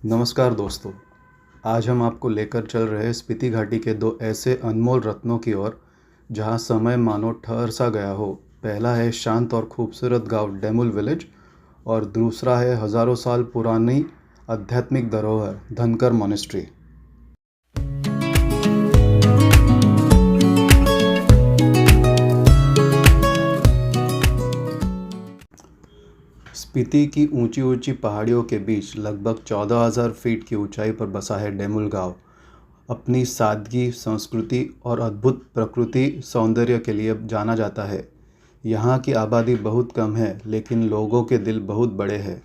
नमस्कार दोस्तों। आज हम आपको लेकर चल रहे स्पीति घाटी के दो ऐसे अनमोल रत्नों की ओर जहां समय मानो ठहर सा गया हो। पहला है शांत और खूबसूरत गांव डेमुल विलेज और दूसरा है हज़ारों साल पुरानी आध्यात्मिक धरोहर धनकर मॉनेस्ट्री। स्पीति की ऊंची ऊंची पहाड़ियों के बीच लगभग 14,000 फीट की ऊंचाई पर बसा है डेमुल गांव। अपनी सादगी, संस्कृति और अद्भुत प्रकृति सौंदर्य के लिए जाना जाता है। यहाँ की आबादी बहुत कम है, लेकिन लोगों के दिल बहुत बड़े हैं।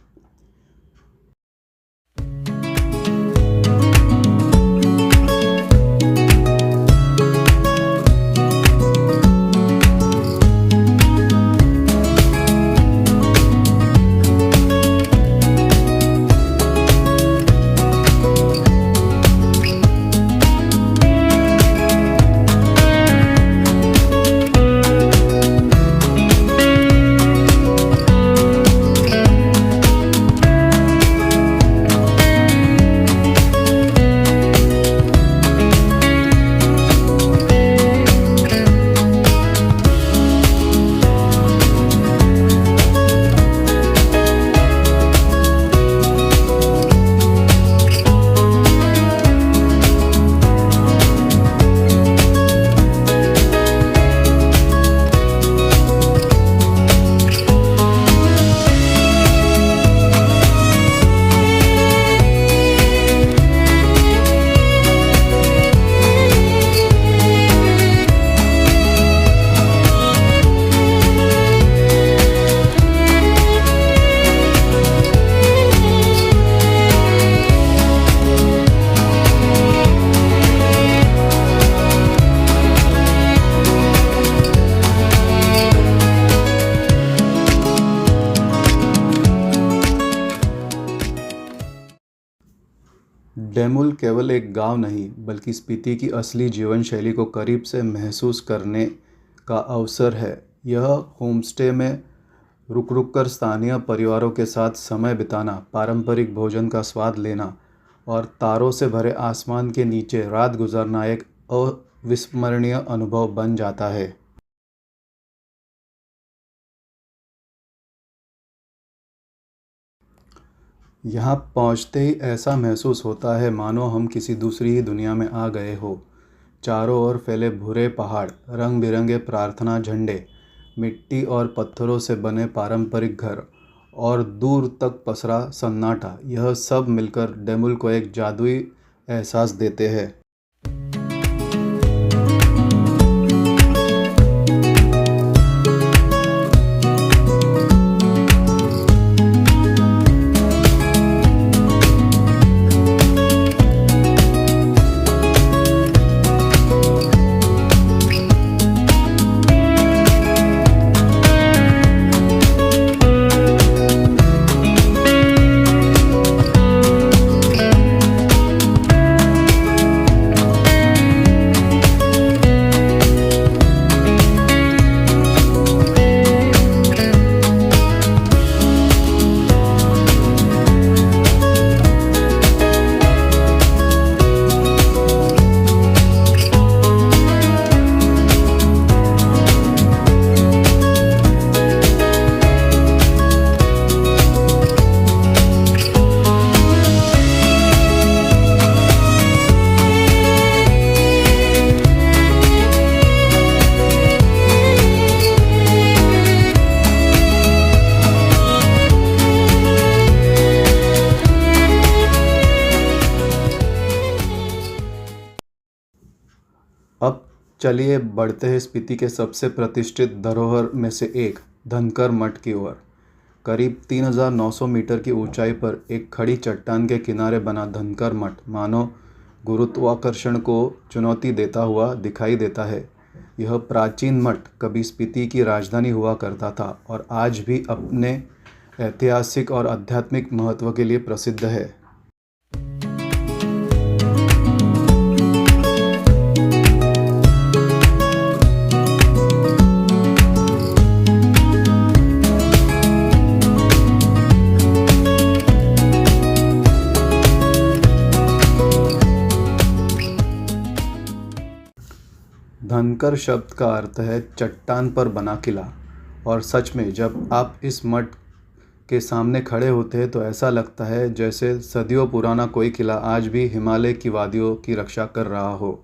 डेमुल केवल एक गांव नहीं, बल्कि स्पीति की असली जीवन शैली को करीब से महसूस करने का अवसर है। यह होमस्टे में रुक कर स्थानीय परिवारों के साथ समय बिताना, पारंपरिक भोजन का स्वाद लेना और तारों से भरे आसमान के नीचे रात गुजारना एक अविस्मरणीय अनुभव बन जाता है। यहाँ पहुँचते ही ऐसा महसूस होता है मानो हम किसी दूसरी ही दुनिया में आ गए हो। चारों ओर फैले भूरे पहाड़, रंग बिरंगे प्रार्थना झंडे, मिट्टी और पत्थरों से बने पारंपरिक घर और दूर तक पसरा सन्नाटा, यह सब मिलकर डेमुल को एक जादुई एहसास देते हैं। अब चलिए बढ़ते हैं स्पीति के सबसे प्रतिष्ठित धरोहर में से एक धनकर मठ की ओर। करीब 3,900 मीटर की ऊंचाई पर एक खड़ी चट्टान के किनारे बना धनकर मठ मानो गुरुत्वाकर्षण को चुनौती देता हुआ दिखाई देता है। यह प्राचीन मठ कभी स्पीति की राजधानी हुआ करता था और आज भी अपने ऐतिहासिक और आध्यात्मिक महत्व के लिए प्रसिद्ध है। धनकर शब्द का अर्थ है चट्टान पर बना किला, और सच में जब आप इस मठ के सामने खड़े होते हैं तो ऐसा लगता है जैसे सदियों पुराना कोई किला आज भी हिमालय की वादियों की रक्षा कर रहा हो।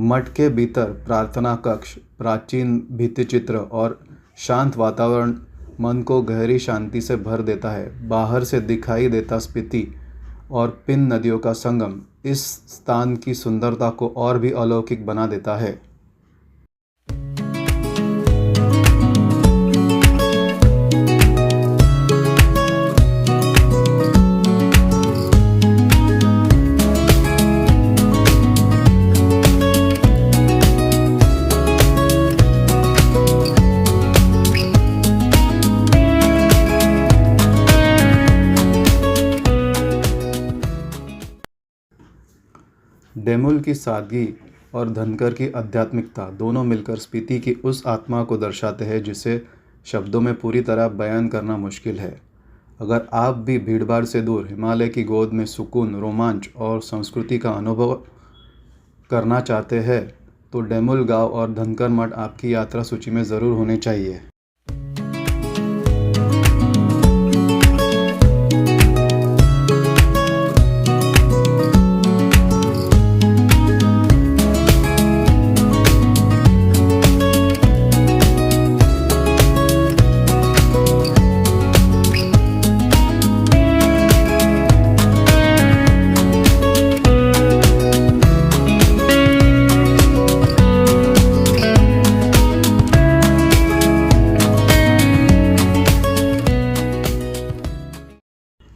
मठ के भीतर प्रार्थना कक्ष, प्राचीन भित्तिचित्र और शांत वातावरण मन को गहरी शांति से भर देता है। बाहर से दिखाई देता स्पीति और पिन नदियों का संगम इस स्थान की सुंदरता को और भी अलौकिक बना देता है। डेमुल की सादगी और धनकर की आध्यात्मिकता दोनों मिलकर स्पीति की उस आत्मा को दर्शाते हैं जिसे शब्दों में पूरी तरह बयान करना मुश्किल है। अगर आप भी भीड़भाड़ से दूर हिमालय की गोद में सुकून, रोमांच और संस्कृति का अनुभव करना चाहते हैं तो डेमुल गांव और धनकर मठ आपकी यात्रा सूची में ज़रूर होने चाहिए।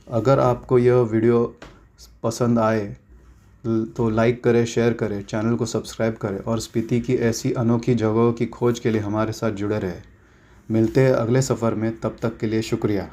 अगर आपको यह वीडियो पसंद आए तो लाइक करें, शेयर करें, चैनल को सब्सक्राइब करें और स्पीति की ऐसी अनोखी जगहों की खोज के लिए हमारे साथ जुड़े रहें। मिलते हैं अगले सफ़र में, तब तक के लिए शुक्रिया।